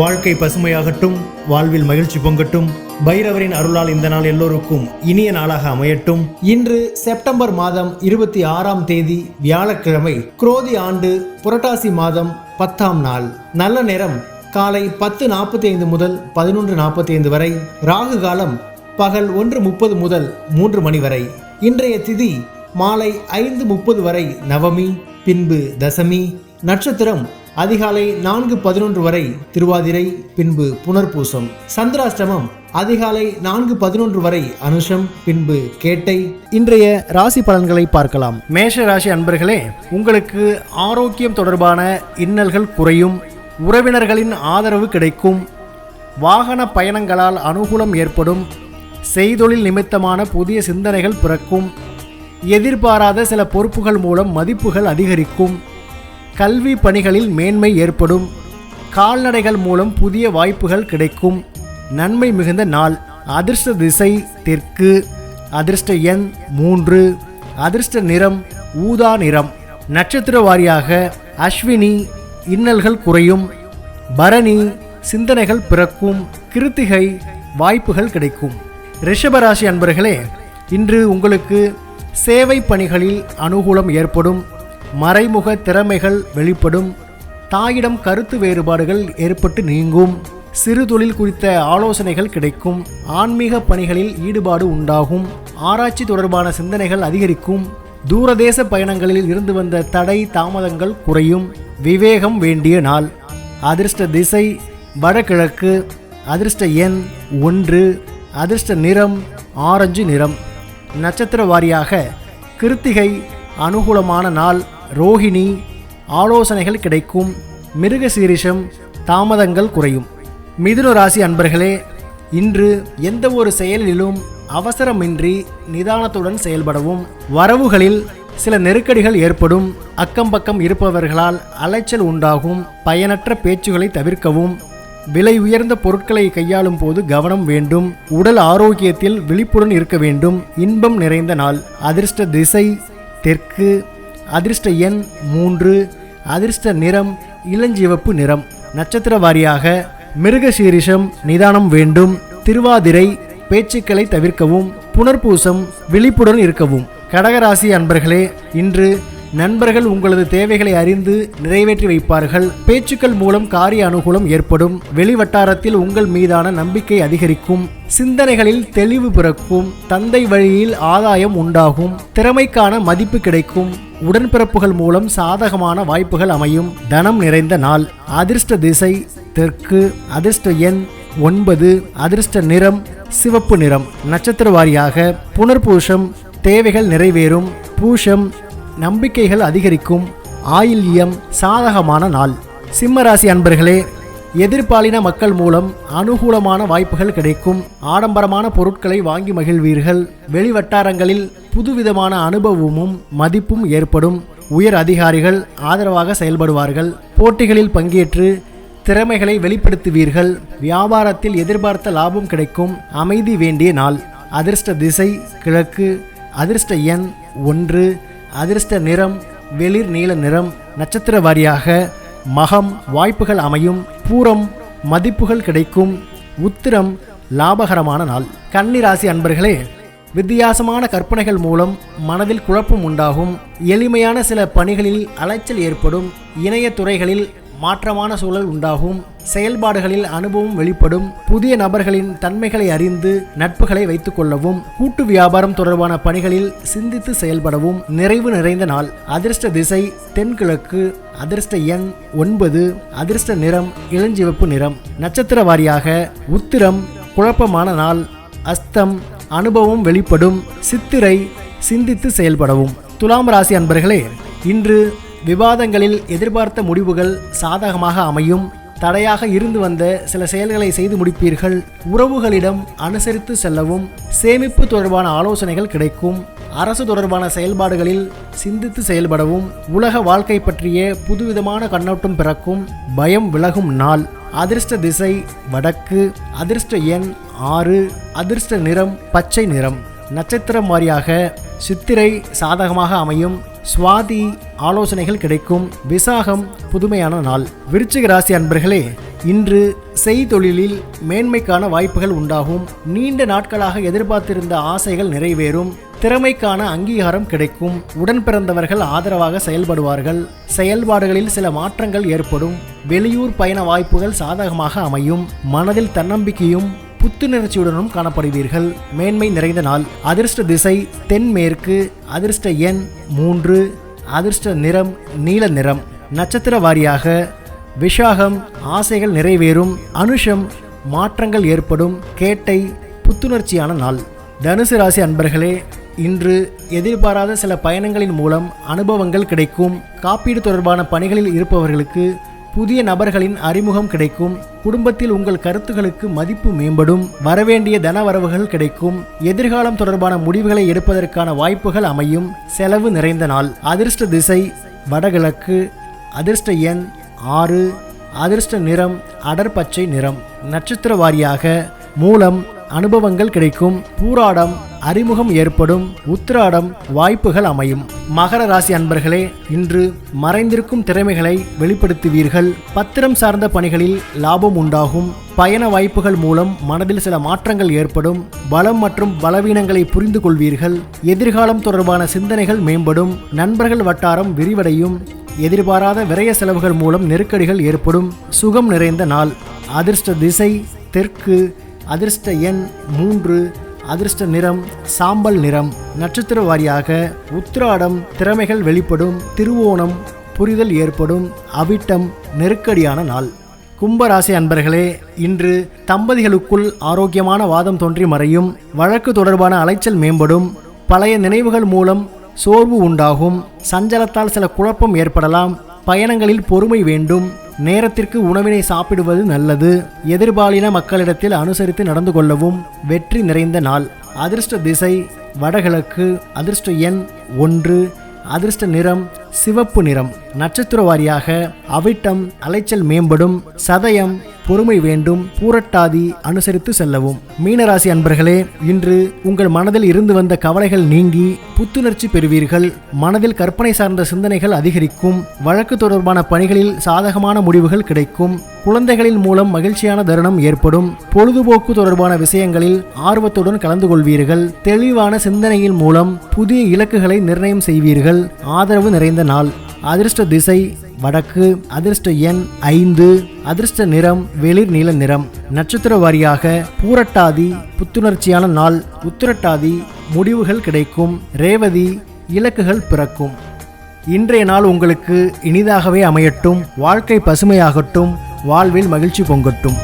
வாழ்க்கை பசுமையாகட்டும், வாழ்வில் மகிழ்ச்சி பொங்கட்டும். பைரவரின் அருளால் இந்த நாள் எல்லோருக்கும் இனிய நாளாக அமையட்டும். இன்று செப்டம்பர் மாதம் 26ஆம் தேதி வியாழக்கிழமை, குரோதி ஆண்டு புரட்டாசி மாதம் 10ஆம் நாள். நல்ல நேரம் காலை 10:45 முதல் 11:45 வரை. ராகு காலம் பகல் 1:30 முதல் 3 மணி வரை. இன்றைய திதி மாலை 5:30 வரை நவமி, பின்பு தசமி. நட்சத்திரம் அதிகாலை 4:11 வரை திருவாதிரை, பின்பு புனர்பூசம். சந்திராஷ்டமம் அதிகாலை 4:11 வரை அனுஷம், பின்பு கேட்டை. இன்றைய ராசி பலன்களை பார்க்கலாம். மேஷ ராசி அன்பர்களே, உங்களுக்கு ஆரோக்கியம் தொடர்பான இன்னல்கள் குறையும். உறவினர்களின் ஆதரவு கிடைக்கும். வாகன பயணங்களால் அனுகூலம் ஏற்படும். செய்தொழில் நிமித்தமான புதிய சிந்தனைகள் பிறக்கும். எதிர்பாராத சில பொறுப்புகள் மூலம் மதிப்புகள் அதிகரிக்கும். கல்வி பணிகளில் மேன்மை ஏற்படும். கால்நடைகள் மூலம் புதிய வாய்ப்புகள் கிடைக்கும். நன்மை மிகுந்த நாள். அதிர்ஷ்ட திசை தெற்கு. அதிர்ஷ்ட எண் 3. அதிர்ஷ்ட நிறம் ஊதா நிறம். நட்சத்திர வாரியாக அஸ்வினி, இன்னல்கள் குறையும். பரணி, சிந்தனைகள் பிறக்கும். கிருத்திகை, வாய்ப்புகள் கிடைக்கும். ரிஷபராசி அன்பர்களே, இன்று உங்களுக்கு சேவை பணிகளில் அனுகூலம் ஏற்படும். மறைமுக திறமைகள் வெளிப்படும். தாயிடம் கருத்து வேறுபாடுகள் ஏற்பட்டு நீங்கும். சிறு தொழில் குறித்த ஆலோசனைகள் கிடைக்கும். ஆன்மீக பணிகளில் ஈடுபாடு உண்டாகும். ஆராய்ச்சி தொடர்பான சிந்தனைகள் அதிகரிக்கும். தூரதேச பயணங்களில் இருந்து வந்த தடை தாமதங்கள் குறையும். விவேகம் வேண்டிய நாள். அதிர்ஷ்ட திசை வடகிழக்கு. அதிர்ஷ்ட எண் 1. அதிர்ஷ்ட நிறம் ஆரஞ்சு நிறம். நட்சத்திர வாரியாக கிருத்திகை, அனுகூலமான நாள். ரோஹிணி, ஆலோசனைகள் கிடைக்கும். மிருகசீரிஷம், தாமதங்கள் குறையும். மிதுன ராசி அன்பர்களே, இன்று எந்த ஒரு செயலிலும் அவசரமின்றி நிதானத்துடன் செயல்படவும். வரவுகளில் சில நெருக்கடிகள் ஏற்படும். அக்கம்பக்கம் இருப்பவர்களால் அலைச்சல் உண்டாகும். பயனற்ற பேச்சுகளை தவிர்க்கவும். விலை உயர்ந்த பொருட்களை கையாளும் போது கவனம் வேண்டும். உடல் ஆரோக்கியத்தில் விழிப்புடன் இருக்க வேண்டும். இன்பம் நிறைந்த நாள். அதிர்ஷ்ட திசை தெற்கு. அதிர்ஷ்ட எண் 3. அதிர்ஷ்ட நிறம் இளஞ்சிவப்பு நிறம். நட்சத்திர வாரியாக மிருகசீரிஷம், நிதானம் வேண்டும். திருவாதிரை, பேச்சுக்களை தவிர்க்கவும். புனர்பூசம், விழிப்புடன் இருக்கவும். கடகராசி அன்பர்களே, இன்று நண்பர்கள் உங்களது தேவைகளை அறிந்து நிறைவேற்றி வைப்பார்கள். பேச்சுக்கள் மூலம் காரிய அனுகூலம் ஏற்படும். வெளிவட்டாரத்தில் உங்கள் மீதான நம்பிக்கை அதிகரிக்கும். சிந்தனைகளில் தெளிவு பிறக்கும். தந்தை வழியில் ஆதாயம் உண்டாகும். திறமைக்கான மதிப்பு கிடைக்கும். உடன்பிறப்புகள் மூலம் சாதகமான வாய்ப்புகள் அமையும். தனம் நிறைந்த நாள். அதிர்ஷ்ட திசை தெற்கு. அதிர்ஷ்ட எண் 9. அதிர்ஷ்ட நிறம் சிவப்பு நிறம். நட்சத்திர வாரியாக புனர்பூஷம், தேவைகள் நிறைவேறும். பூஷம், நம்பிக்கைகள் அதிகரிக்கும். ஆயில்யம், சாதகமான நாள். சிம்மராசி அன்பர்களே, எதிர்பாலின மக்கள் மூலம் அனுகூலமான வாய்ப்புகள் கிடைக்கும். ஆடம்பரமான பொருட்களை வாங்கி மகிழ்வீர்கள். வெளிவட்டாரங்களில் புதுவிதமான அனுபவமும் மதிப்பும் ஏற்படும். உயர் அதிகாரிகள் ஆதரவாக செயல்படுவார்கள். போட்டிகளில் பங்கேற்று திறமைகளை வெளிப்படுத்துவீர்கள். வியாபாரத்தில் எதிர்பார்த்த லாபம் கிடைக்கும். அமைதி வேண்டிய நாள். அதிர்ஷ்ட திசை கிழக்கு. அதிர்ஷ்ட எண் 1. அதிர்ஷ்ட நிறம் வெளிர் நீல நிறம். நட்சத்திர வாரியாக மகம், வாய்ப்புகள் அமையும். பூரம், மதிப்புகள் கிடைக்கும். உத்திரம், லாபகரமான நாள். கன்னி ராசி அன்பர்களே, வித்தியாசமான கற்பனைகள் மூலம் மனதில் குழப்பம் உண்டாகும். எளிமையான சில பணிகளில் அலைச்சல் ஏற்படும். இணைய துறைகளில் மாற்றமான சூழல் உண்டாகும். செயல்பாடுகளில் அனுபவம் வெளிப்படும். புதிய நபர்களின் தன்மைகளை அறிந்து நட்புகளை வைத்துக் கொள்ளவும். கூட்டு வியாபாரம் தொடர்பான பணிகளில் சிந்தித்து செயல்படவும். நிறைவு நிறைந்த நாள். அதிர்ஷ்ட திசை தென்கிழக்கு. அதிர்ஷ்ட எண் 9. அதிர்ஷ்ட நிறம் இளஞ்சிவப்பு நிறம். நட்சத்திர வாரியாக உத்திரம், குழப்பமான நாள். அஸ்தம், அனுபவம் வெளிப்படும். சித்திரை, சிந்தித்து செயல்படவும். துலாம் ராசி அன்பர்களே, இன்று விவாதங்களில் எதிர்பார்த்த முடிவுகள் சாதகமாக அமையும். தடையாக இருந்து வந்த சில செயல்களை செய்து முடிப்பீர்கள். உறவுகளிடம் அனுசரித்து செல்லவும். சேமிப்பு தொடர்பான ஆலோசனைகள் கிடைக்கும். அரசு தொடர்பான செயல்பாடுகளில் சிந்தித்து செயல்படவும். உலக வாழ்க்கை பற்றிய புதுவிதமான கண்ணோட்டம் பிறக்கும். பயம் விலகும் நாள். அதிர்ஷ்ட திசை வடக்கு. அதிர்ஷ்ட எண் 6. அதிர்ஷ்ட நிறம் பச்சை நிறம். நட்சத்திரம் வாரியாக சித்திரை சாதகமாக அமையும். சுவாதி, ஆலோசனைகள் கிடைக்கும். விசாகம், புதுமையான நாள். விருச்சிக ராசி அன்பர்களே, இன்று செய்தொழிலில் மேன்மைக்கான வாய்ப்புகள் உண்டாகும். நீண்ட நாட்களாக எதிர்பார்த்திருந்த ஆசைகள் நிறைவேறும். திறமைக்கான அங்கீகாரம் கிடைக்கும். உடன் பிறந்தவர்கள் ஆதரவாக செயல்படுவார்கள். செயல்பாடுகளில் சில மாற்றங்கள் ஏற்படும். வெளியூர் பயண வாய்ப்புகள் சாதகமாக அமையும். மனதில் தன்னம்பிக்கையும் புத்துணர்ச்சியுடனும் காணப்படுவீர்கள். மேன்மை நிறைந்த நாள். அதிர்ஷ்ட திசை தென்மேற்கு. அதிர்ஷ்ட எண் 3. அதிர்ஷ்ட நிறம் நீல நிறம். நட்சத்திர வாரியாக விஷாகம் ஆசைகள் நிறைவேறும். அனுஷம் மாற்றங்கள் ஏற்படும். கேட்டை புத்துணர்ச்சியான நாள். தனுசு ராசி அன்பர்களே, இன்று எதிர்பாராத சில பயணங்களின் மூலம் அனுபவங்கள் கிடைக்கும். காப்பீடு தொடர்பான பணிகளில் இருப்பவர்களுக்கு புதிய நபர்களின் அறிமுகம் கிடைக்கும். குடும்பத்தில் உங்கள் கருத்துக்களுக்கு மதிப்பு மேம்படும். வரவேண்டிய தனவரவுகள் கிடைக்கும். எதிர்காலம் தொடர்பான முடிவுகளை எடுப்பதற்கான வாய்ப்புகள் அமையும். செலவு நிறைந்த நாள். அதிர்ஷ்ட திசை வடகிழக்கு. அதிர்ஷ்ட எண் 6. அதிர்ஷ்ட நிறம் அடர் பச்சை நிறம். நட்சத்திர வாரியாக மூலம் அனுபவங்கள் கிடைக்கும். பூராடம் அறிமுகம் ஏற்படும். உத்திராடம் வாய்ப்புகள் அமையும். மகர ராசி அன்பர்களே, இன்று மறைந்திருக்கும் திறமைகளை வெளிப்படுத்துவீர்கள். பத்திரம் சார்ந்த பணிகளில் லாபம் உண்டாகும். பயண வாய்ப்புகள் மூலம் மனதில் சில மாற்றங்கள் ஏற்படும். பலம் மற்றும் பலவீனங்களை புரிந்து கொள்வீர்கள். எதிர்காலம் தொடர்பான சிந்தனைகள் மேம்படும். நண்பர்கள் வட்டாரம் விரிவடையும். எதிர்பாராத விரய செலவுகள் மூலம் நெருக்கடிகள் ஏற்படும். சுகம் நிறைந்த நாள். அதிர்ஷ்ட திசை தெற்கு. அதிர்ஷ்ட எண் 3. அதிர்ஷ்ட நிறம் சாம்பல் நிறம். நட்சத்திர வாரியாக உத்திராடம் திறமைகள் வெளிப்படும். திருவோணம் புரிதல் ஏற்படும். அவிட்டம் நெருக்கடியான நாள். கும்பராசி அன்பர்களே, இன்று தம்பதிகளுக்குள் ஆரோக்கியமான வாதம் தோன்றி மறையும். வழக்கு தொடர்பான அலைச்சல் மேம்படும். பழைய நினைவுகள் மூலம் சோர்வு உண்டாகும். சஞ்சலத்தால் சில குழப்பம் ஏற்படலாம். பயணங்களில் பொறுமை வேண்டும். நேரத்திற்கு உணவினை சாப்பிடுவது நல்லது. எதிர்பாலின மக்களிடத்தில் அனுசரித்து நடந்து கொள்ளவும். வெற்றி நிறைந்த நாள். அதிர்ஷ்ட திசை வடகிழக்கு. அதிர்ஷ்ட எண் 1. அதிர்ஷ்ட நிறம் சிவப்பு நிறம். நட்சத்திர வாரியாக அவிட்டம் அலைச்சல் மேம்படும். சதயம் பொறுமை வேண்டும். பூரட்டாதி அனுசரித்து செல்லவும். மீனராசி அன்பர்களே, இன்று உங்கள் மனதில் இருந்து வந்த கவலைகள் நீங்கி புத்துணர்ச்சி பெறுவீர்கள். மனதில் கற்பனை சார்ந்த சிந்தனைகள் அதிகரிக்கும். வழக்கு தொடர்பான பணிகளில் சாதகமான முடிவுகள் கிடைக்கும். குழந்தைகளின் மூலம் மகிழ்ச்சியான தருணம் ஏற்படும். பொழுதுபோக்கு தொடர்பான விஷயங்களில் ஆர்வத்துடன் கலந்து கொள்வீர்கள். தெளிவான சிந்தனையின் மூலம் புதிய இலக்குகளை நிர்ணயம் செய்வீர்கள். ஆதரவு நிறைந்த நாள். அதிர்ஷ்ட திசை வடக்கு. அதிர்ஷ்ட எண் 5. அதிர்ஷ்ட நிறம் வெளிர் நீல நிறம். நட்சத்திர வாரியாக பூரட்டாதி புத்துணர்ச்சியான நாள். உத்திரட்டாதி முடிவுகள் கிடைக்கும். ரேவதி இலக்குகள் பிறக்கும். இன்றைய நாள் உங்களுக்கு இனிதாகவே அமையட்டும். வாழ்க்கை பசுமையாகட்டும். வாழ்வில் மகிழ்ச்சி பொங்கட்டும்.